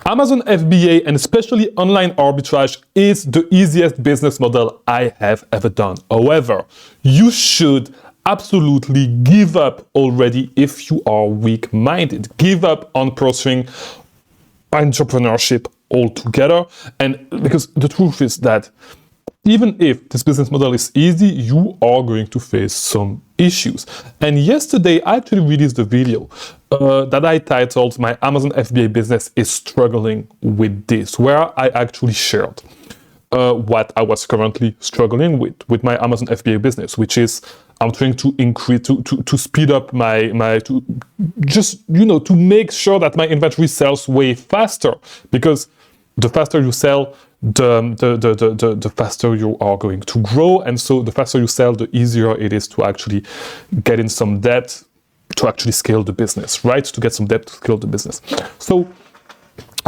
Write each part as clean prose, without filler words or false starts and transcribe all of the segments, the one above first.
Amazon FBA and especially online arbitrage is the easiest business model I have ever done. However, you should absolutely give up already if you are weak-minded. Give up on pursuing entrepreneurship altogether. And because the truth is that even if this business model is easy, you are going to face some issues. And yesterday, I actually released a video that I titled "My Amazon FBA Business is Struggling with This," where I actually shared what I was currently struggling with my Amazon FBA business, which is I'm trying to increase, to speed up to make sure that my inventory sells way faster, because the faster you sell, the faster you are going to grow. And so the faster you sell, the easier it is to actually get in some debt to actually scale the business, right? To get some debt to scale the business. So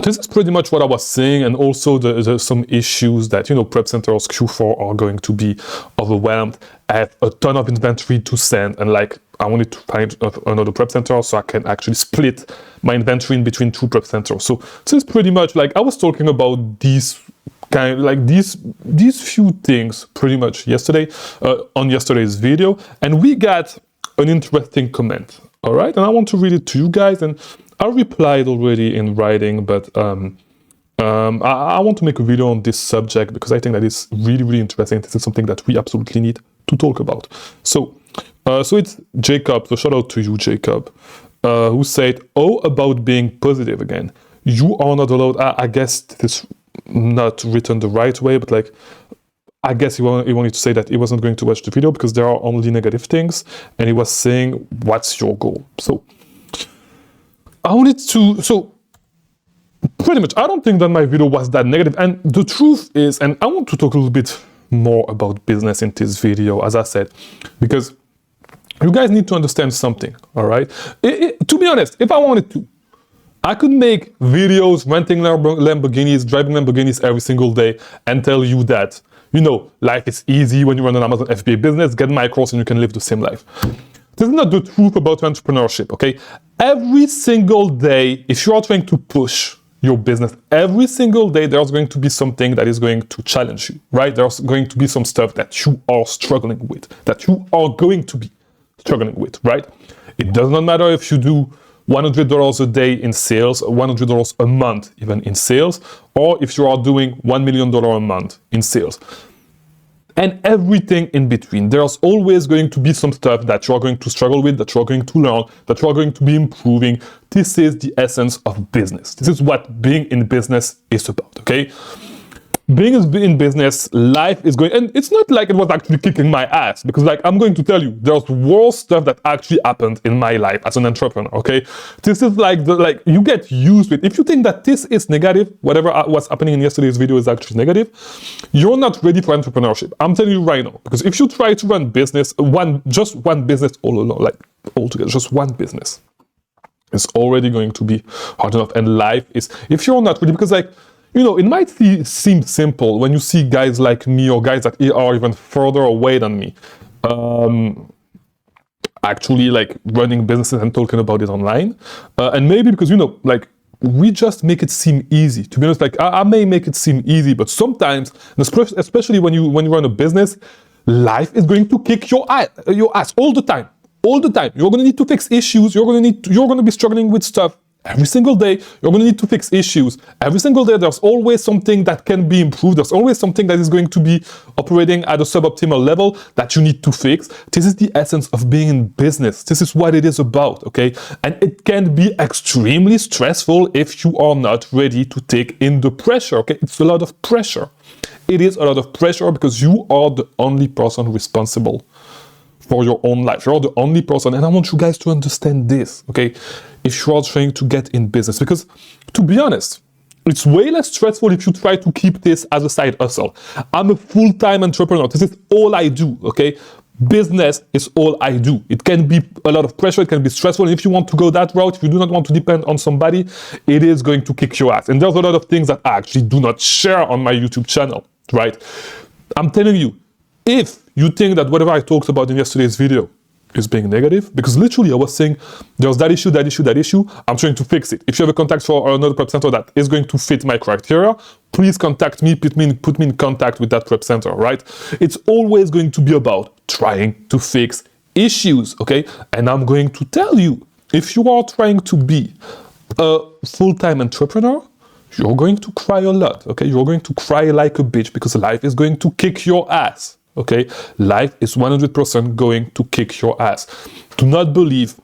this is pretty much what I was saying, and also the some issues that, prep centers Q4 are going to be overwhelmed. I have a ton of inventory to send, and I wanted to find another prep center so I can actually split my inventory in between two prep centers. So this is pretty much I was talking about these these few things pretty much yesterday on yesterday's video, and we got an interesting comment. All right, and I want to read it to you guys, and I replied already in writing, but I want to make a video on this subject because I think that is really, really interesting. This is something that we absolutely need to talk about. So it's Jacob, so shout out to you, Jacob, who said, "Oh, about being positive again. You are not allowed." I guess this is not written the right way, but I guess he wanted to say that he wasn't going to watch the video because there are only negative things, and he was saying, "What's your goal?" So I wanted to, pretty much, I don't think that my video was that negative. And the truth is, and I want to talk a little bit more about business in this video, as I said, because you guys need to understand something, all right? To be honest, if I wanted to, I could make videos renting Lamborghinis, driving Lamborghinis every single day and tell you that, life is easy when you run an Amazon FBA business, get my course and you can live the same life. This is not the truth about entrepreneurship, okay? Every single day, if you are trying to push your business, every single day there's going to be something that is going to challenge you, right? There's going to be some stuff that you are struggling with, that you are going to be struggling with, right? It does not matter if you do $100 a day in sales, $100 a month even in sales, or if you are doing $1 million a month in sales. And everything in between. There's always going to be some stuff that you're going to struggle with, that you're going to learn, that you're going to be improving. This is the essence of business. This is what being in business is about, okay? Being in business, life is going, and it's not like it was actually kicking my ass, because I'm going to tell you, there's worse stuff that actually happened in my life as an entrepreneur, okay? This is you get used to it. If you think that this is negative, whatever was happening in yesterday's video is actually negative, you're not ready for entrepreneurship. I'm telling you right now, because if you try to run business, just one business all alone, altogether, just one business, it's already going to be hard enough. And life is, if you're not ready, because it might seem simple when you see guys like me or guys that are even further away than me, actually running businesses and talking about it online. And maybe because, we just make it seem easy. To be honest, I may make it seem easy, but sometimes, especially when you run a business, life is going to kick your ass all the time. All the time. You're going to need to fix issues. You're going to be struggling with stuff. Every single day, you're going to need to fix issues. Every single day, there's always something that can be improved. There's always something that is going to be operating at a suboptimal level that you need to fix. This is the essence of being in business. This is what it is about, okay? And it can be extremely stressful if you are not ready to take in the pressure, okay? It's a lot of pressure. It is a lot of pressure because you are the only person responsible for your own life. You're the only person, and I want you guys to understand this, okay? If you are trying to get in business, because to be honest, it's way less stressful if you try to keep this as a side hustle. I'm a full-time entrepreneur. This is all I do, okay? Business is all I do. It can be a lot of pressure. It can be stressful. And if you want to go that route, if you do not want to depend on somebody, it is going to kick your ass. And there's a lot of things that I actually do not share on my YouTube channel, right? I'm telling you, if you think that whatever I talked about in yesterday's video is being negative, because literally I was saying there's that issue, that issue, that issue. I'm trying to fix it. If you have a contact for another prep center that is going to fit my criteria, please contact me, put me in contact with that prep center, right? It's always going to be about trying to fix issues, okay? And I'm going to tell you, if you are trying to be a full-time entrepreneur, you're going to cry a lot, okay? You're going to cry like a bitch because life is going to kick your ass, okay? Life is 100% going to kick your ass. Do not believe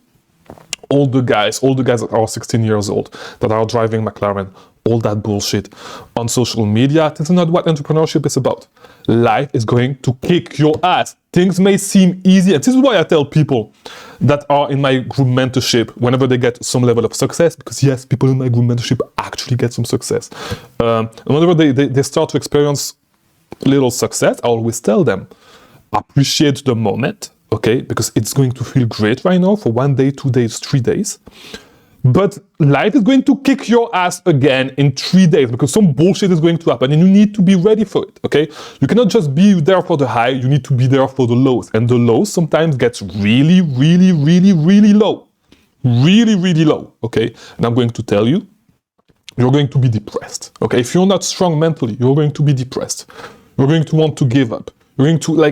all the guys that are 16 years old, that are driving McLaren, all that bullshit on social media. This is not what entrepreneurship is about. Life is going to kick your ass. Things may seem easy, and this is why I tell people that are in my group mentorship whenever they get some level of success, because yes, people in my group mentorship actually get some success. Whenever they start to experience little success, I always tell them, appreciate the moment, okay? Because it's going to feel great right now for 1 day, 2 days, 3 days. But life is going to kick your ass again in 3 days because some bullshit is going to happen and you need to be ready for it, okay? You cannot just be there for the high, you need to be there for the lows. And the lows sometimes gets really, really, really, really low. Really, really low, okay? And I'm going to tell you, you're going to be depressed, okay? If you're not strong mentally, you're going to be depressed. You're going to want to give up. You're going to,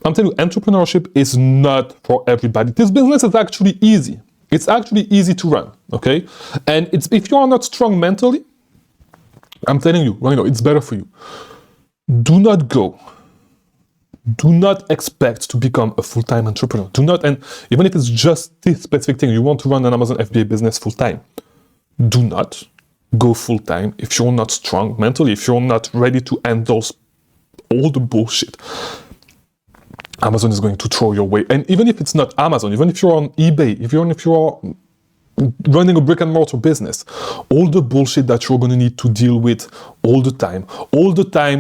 I'm telling you, entrepreneurship is not for everybody. This business is actually easy. It's actually easy to run, okay? And if you are not strong mentally, I'm telling you, right now, it's better for you. Do not expect to become a full-time entrepreneur. And even if it's just this specific thing, you want to run an Amazon FBA business full-time, do not go full-time if you're not strong mentally, if you're not ready to handle all the bullshit Amazon is going to throw your way. And even if it's not Amazon, even if you're on eBay, even if you're running a brick and mortar business, all the bullshit that you're going to need to deal with all the time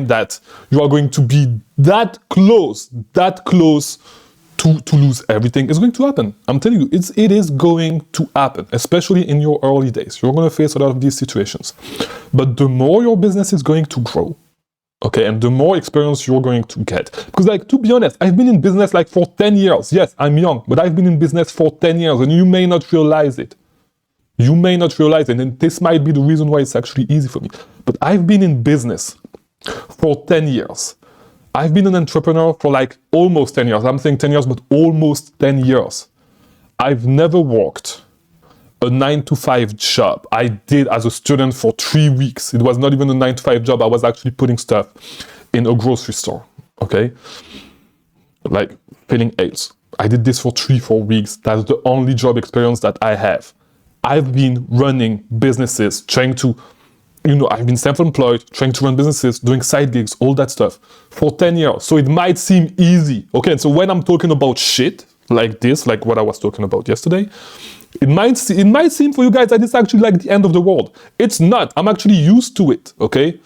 that you are going to be that close to lose everything is going to happen. I'm telling you, it is going to happen, especially in your early days. You're going to face a lot of these situations. But the more your business is going to grow, okay, and the more experience you're going to get. Because to be honest, I've been in business for 10 years. Yes, I'm young, but I've been in business for 10 years and you may not realize it. You may not realize it, and this might be the reason why it's actually easy for me. But I've been in business for 10 years. I've been an entrepreneur for almost 10 years. I'm saying 10 years, but almost 10 years. I've never worked a 9-to-5 job. I did as a student for 3 weeks. It was not even a 9-to-5 job. I was actually putting stuff in a grocery store, okay? Filling aisles. I did this for 3-4 weeks. That's the only job experience that I have. I've been running businesses, I've been self-employed, trying to run businesses, doing side gigs, all that stuff for 10 years. So it might seem easy, okay? And so when I'm talking about shit like this, like what I was talking about yesterday, it might seem for you guys that it's actually the end of the world. It's not. I'm actually used to it, okay?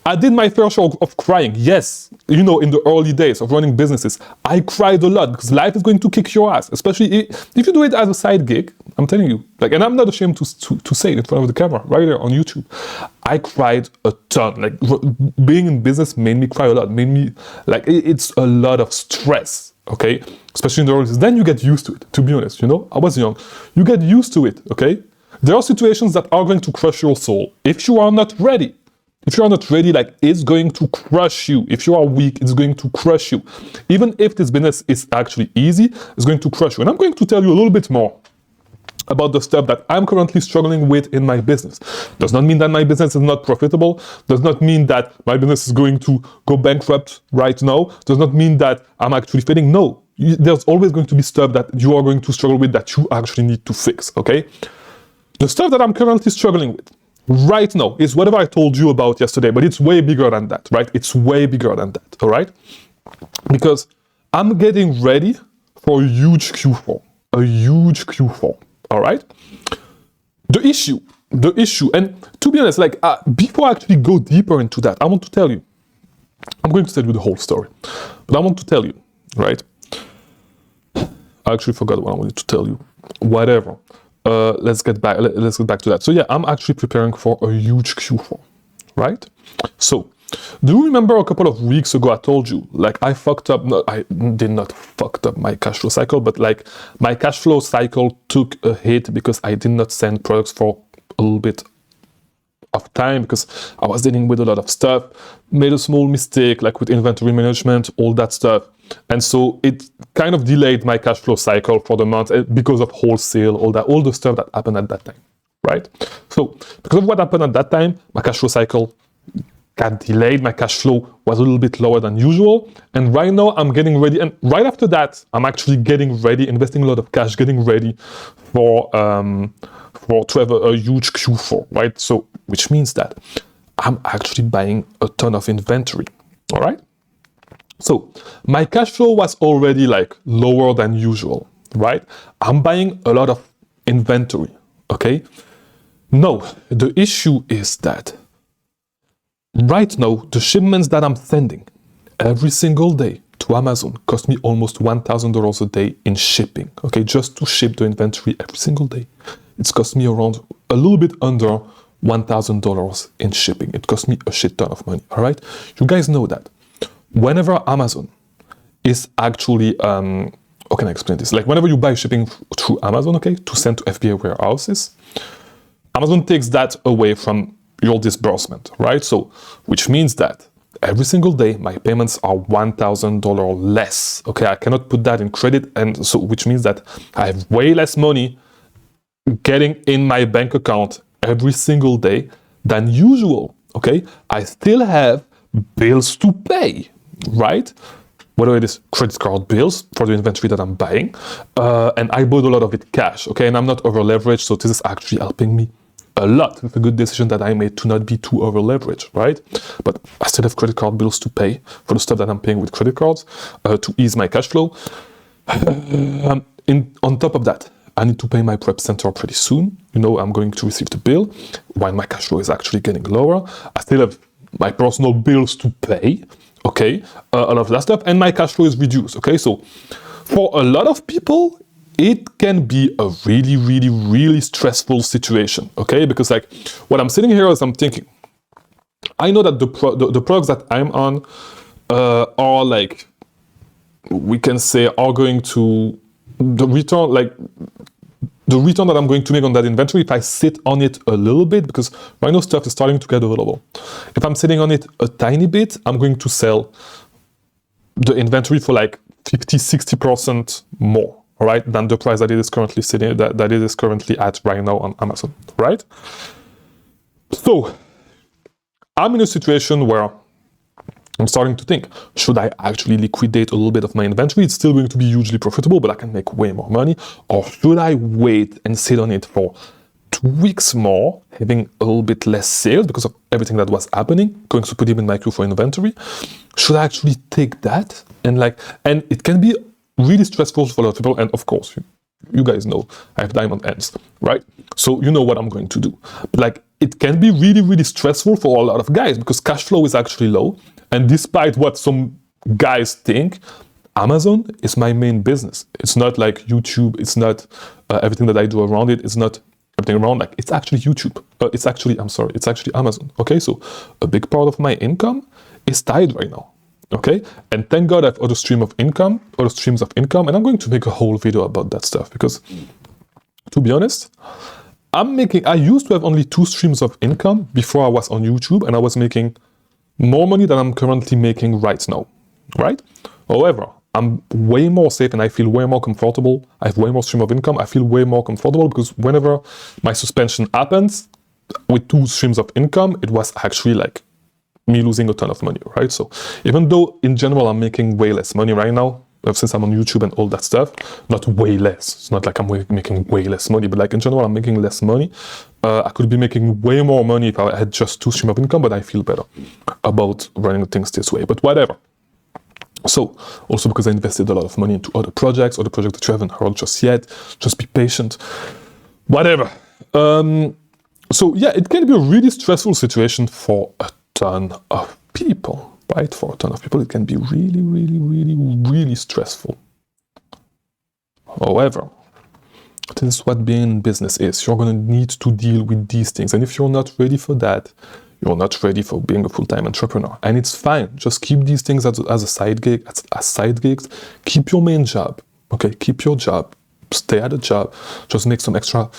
I did my fair share of crying. Yes, in the early days of running businesses, I cried a lot because life is going to kick your ass, especially if you do it as a side gig. I'm telling you, and I'm not ashamed to say it in front of the camera, right there on YouTube. I cried a ton. Being in business made me cry a lot. It's a lot of stress. Okay, especially in the early days. Then you get used to it, to be honest, I was young. You get used to it, okay? There are situations that are going to crush your soul. If you are not ready, it's going to crush you. If you are weak, it's going to crush you. Even if this business is actually easy, it's going to crush you. And I'm going to tell you a little bit more about the stuff that I'm currently struggling with in my business. Does not mean that my business is not profitable. Does not mean that my business is going to go bankrupt right now. Does not mean that I'm actually failing. No, there's always going to be stuff that you are going to struggle with that you actually need to fix, okay? The stuff that I'm currently struggling with right now is whatever I told you about yesterday, but it's way bigger than that, right? It's way bigger than that, all right? Because I'm getting ready for a huge Q4, all right? The issue, and to be honest, before I actually go deeper into that, I'm going to tell you the whole story, but I want to tell you, right? I actually forgot what I wanted to tell you. Whatever. Let's get back to that. So yeah, I'm actually preparing for a huge Q4, right? So Do you remember a couple of weeks ago I told you, like I fucked up, no, I did not fucked up my cash flow cycle, but like my cash flow cycle took a hit because I did not send products for a little bit of time because I was dealing with a lot of stuff, made a small mistake like with inventory management, all that stuff. And so it kind of delayed my cash flow cycle for the month because of wholesale, all the stuff that happened at that time, right? So because of what happened at that time, my cash flow cycle got delayed, my cash flow was a little bit lower than usual. And right now I'm getting ready. And right after that, I'm actually getting ready, investing a lot of cash, getting ready for to have a huge Q4, right? So, which means that I'm actually buying a ton of inventory, all right? So my cash flow was already like lower than usual, right? I'm buying a lot of inventory, okay? No, the issue is that right now, the shipments that I'm sending every single day to Amazon cost me almost $1,000 a day in shipping, okay? Just to ship the inventory every single day. It's cost me around a little bit under $1,000 in shipping. It cost me a shit ton of money, all right? You guys know that whenever Amazon is actually, how can I explain this? Like whenever you buy shipping through Amazon, okay, to send to FBA warehouses, Amazon takes that away from your disbursement, right? So, which means that every single day my payments are $1,000 less, okay? I cannot put that in credit, and so which means that I have way less money getting in my bank account every single day than usual, okay? I still have bills to pay, right? Whether it is credit card bills for the inventory that I'm buying, and I bought a lot of it cash, okay? And I'm not over leveraged, so this is actually helping me a lot. It's a good decision that I made to not be too over leveraged, right? But I still have credit card bills to pay for the stuff that I'm paying with credit cards to ease my cash flow. On top of that, I need to pay my prep center pretty soon. You know, I'm going to receive the bill while my cash flow is actually getting lower. I still have my personal bills to pay, okay? All of that stuff, and my cash flow is reduced, okay? So for a lot of people, it can be a really, really, really stressful situation, okay? Because like what I'm sitting here is I'm thinking, I know that the products that I'm on are like, we can say are going to, the return that I'm going to make on that inventory, if I sit on it a little bit, because right now stuff is starting to get available. If I'm sitting on it a tiny bit, I'm going to sell the inventory for like 50-60% more, all right, than the price that it is currently sitting, that it is currently at right now on Amazon, right? So I'm in a situation where I'm starting to think, should I actually liquidate a little bit of my inventory? It's still going to be hugely profitable, but I can make way more money. Or should I wait and sit on it for 2 weeks more, having a little bit less sales because of everything that was happening, going to put it in my Q4 inventory? Should I actually take that? And it can be really stressful for a lot of people. And of course, you guys know I have diamond hands, right? So you know what I'm going to do. But like, it can be really, really stressful for a lot of guys because cash flow is actually low. And despite what some guys think, Amazon is my main business. It's not like YouTube. It's not everything that I do around it. It's not everything around. Like, it's actually YouTube. It's actually Amazon. Okay, so a big part of my income is tied right now. Okay, and thank God I have other streams of income, and I'm going to make a whole video about that stuff because, to be honest, I used to have only 2 streams of income before I was on YouTube, and I was making more money than I'm currently making right now, right? However, I'm way more safe and I feel way more comfortable. I have way more stream of income. I feel way more comfortable because whenever my suspension happens with 2 streams of income, it was actually like me losing a ton of money, right? So even though in general I'm making way less money right now, since I'm on YouTube and all that stuff, not way less. It's not like I'm making way less money, but like in general I'm making less money. I could be making way more money if I had just 2 streams of income, but I feel better about running things this way, but whatever. So also because I invested a lot of money into other projects that you haven't heard just yet, just be patient, whatever. So yeah, it can be a really stressful situation for a ton of people. Right, for a ton of people, it can be really, really, really, really stressful. However, this is what being in business is. You're going to need to deal with these things. And if you're not ready for that, you're not ready for being a full-time entrepreneur. And it's fine. Just keep these things as a side gig, as side gigs. Keep your main job. Okay, keep your job. Stay at a job. Just make some extra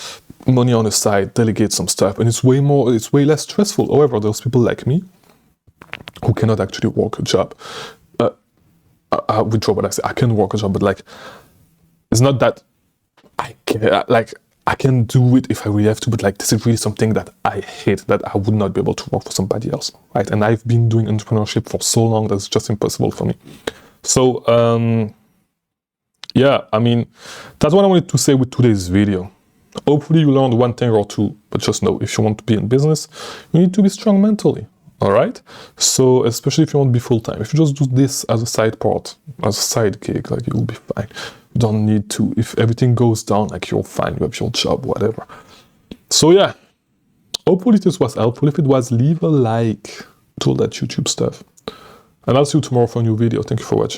money on the side, delegate some stuff, and it's way less stressful. However, there's people like me who cannot actually work a job. I withdraw what I say. I can work a job, but like, it's not that I can, like, I can do it if I really have to, but like, this is really something that I hate, that I would not be able to work for somebody else, right? And I've been doing entrepreneurship for so long that it's just impossible for me. So, yeah, I mean, that's what I wanted to say with today's video. Hopefully you learned one thing or two, but just know, if you want to be in business, you need to be strong mentally. All right. So especially if you want to be full-time, if you just do this as a side part, as a side gig, like, you'll be fine. You don't need to, if everything goes down, like, you're fine, you have your job, whatever. So yeah, hopefully this was helpful. If it was, leave a like to all that YouTube stuff. And I'll see you tomorrow for a new video. Thank you for watching.